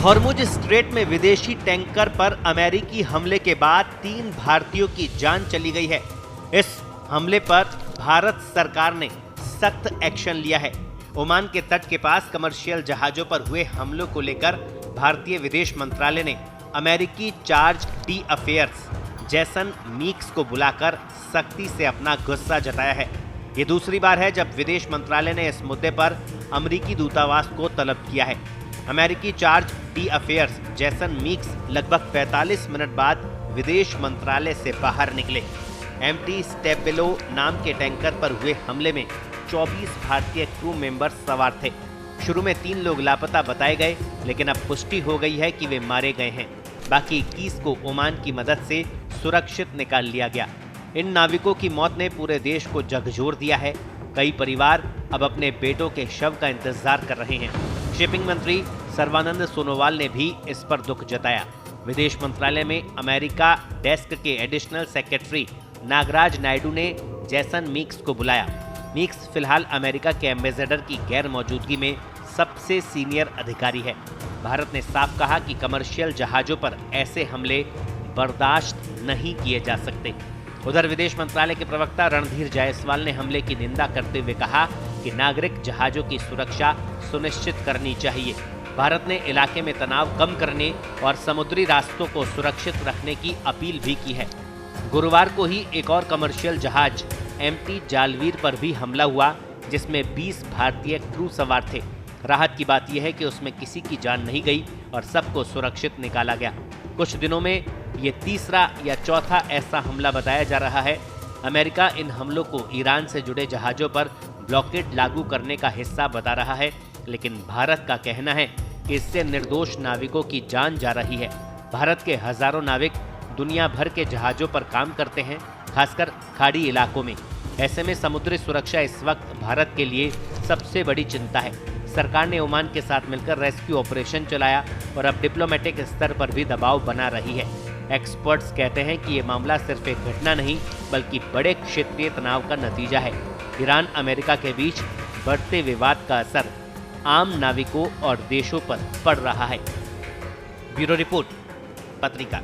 Hormuz strait में विदेशी tanker पर अमेरिकी हमले के बाद 3 भारतीयों की जान चली गई है। इस हमले पर भारत सरकार ने सख्त एक्शन लिया है। ओमान के तट के पास कमर्शियल जहाजों पर हुए हमलों को लेकर भारतीय विदेश मंत्रालय ने अमेरिकी चार्ज डी अफेयर्स जैसन मीक्स को बुलाकर सख्ती से अपना गुस्सा जताया है। ये दूसरी बार है जब विदेश मंत्रालय ने इस मुद्दे पर अमेरिकी दूतावास को तलब किया है। अमेरिकी चार्ज डी अफेयर्स जैसन मीक्स लगभग 45 मिनट बाद विदेश मंत्रालय से बाहर निकले। एमटी स्टेपेलो नाम के टैंकर पर हुए हमले में 24 भारतीय क्रू मेंबर्स सवार थे। शुरू में 3 लोग लापता बताए गए, लेकिन अब पुष्टि हो गई है कि वे मारे गए हैं। बाकी 21 को ओमान की मदद से सुरक्षित निकाल लिया गया। इन नाविकों की मौत ने पूरे देश को झकझोर दिया है। कई परिवार अब अपने बेटों के शव का इंतजार कर रहे हैं। शिपिंग मंत्री सर्बानंद सोनोवाल ने भी इस पर दुख जताया। विदेश मंत्रालय में अमेरिका डेस्क के एडिशनल सेक्रेटरी नागराज नायडू ने जैसन मीक्स को बुलाया। मीक्स फिलहाल अमेरिका के एम्बेसडर की गैर मौजूदगी में सबसे सीनियर अधिकारी है। भारत ने साफ कहा कि कमर्शियल जहाजों पर ऐसे हमले बर्दाश्त नहीं किए जा सकते। उधर विदेश मंत्रालय के प्रवक्ता रणधीर जायसवाल ने हमले की निंदा करते हुए कहा कि नागरिक जहाजों की सुरक्षा सुनिश्चित करनी चाहिए। भारत ने इलाके में तनाव कम करने और समुद्री रास्तों को सुरक्षित रखने की अपील भी की है। गुरुवार को ही एक और कमर्शियल जहाज एमटी जालवीर पर भी हमला हुआ, जिसमें 20 भारतीय क्रू सवार थे। राहत की बात यह है कि उसमें किसी की जान नहीं गई और सबको सुरक्षित निकाला गया। कुछ दिनों में ये तीसरा या चौथा ऐसा हमला बताया जा रहा है। अमेरिका इन हमलों को ईरान से जुड़े जहाजों पर ब्लॉकेड लागू करने का हिस्सा बता रहा है, लेकिन भारत का कहना है कि इससे निर्दोष नाविकों की जान जा रही है। भारत के हजारों नाविक दुनिया भर के जहाजों पर काम करते हैं, खासकर खाड़ी इलाकों में। ऐसे में समुद्री सुरक्षा इस वक्त भारत के लिए सबसे बड़ी चिंता है। सरकार ने ओमान के साथ मिलकर रेस्क्यू ऑपरेशन चलाया और अब डिप्लोमेटिक स्तर पर भी दबाव बना रही है। एक्सपर्ट्स कहते हैं कि ये मामला सिर्फ एक घटना नहीं, बल्कि बड़े क्षेत्रीय तनाव का नतीजा है। ईरान अमेरिका के बीच बढ़ते विवाद का असर आम नाविकों और देशों पर पड़ रहा है। ब्यूरो रिपोर्ट, पत्रिका।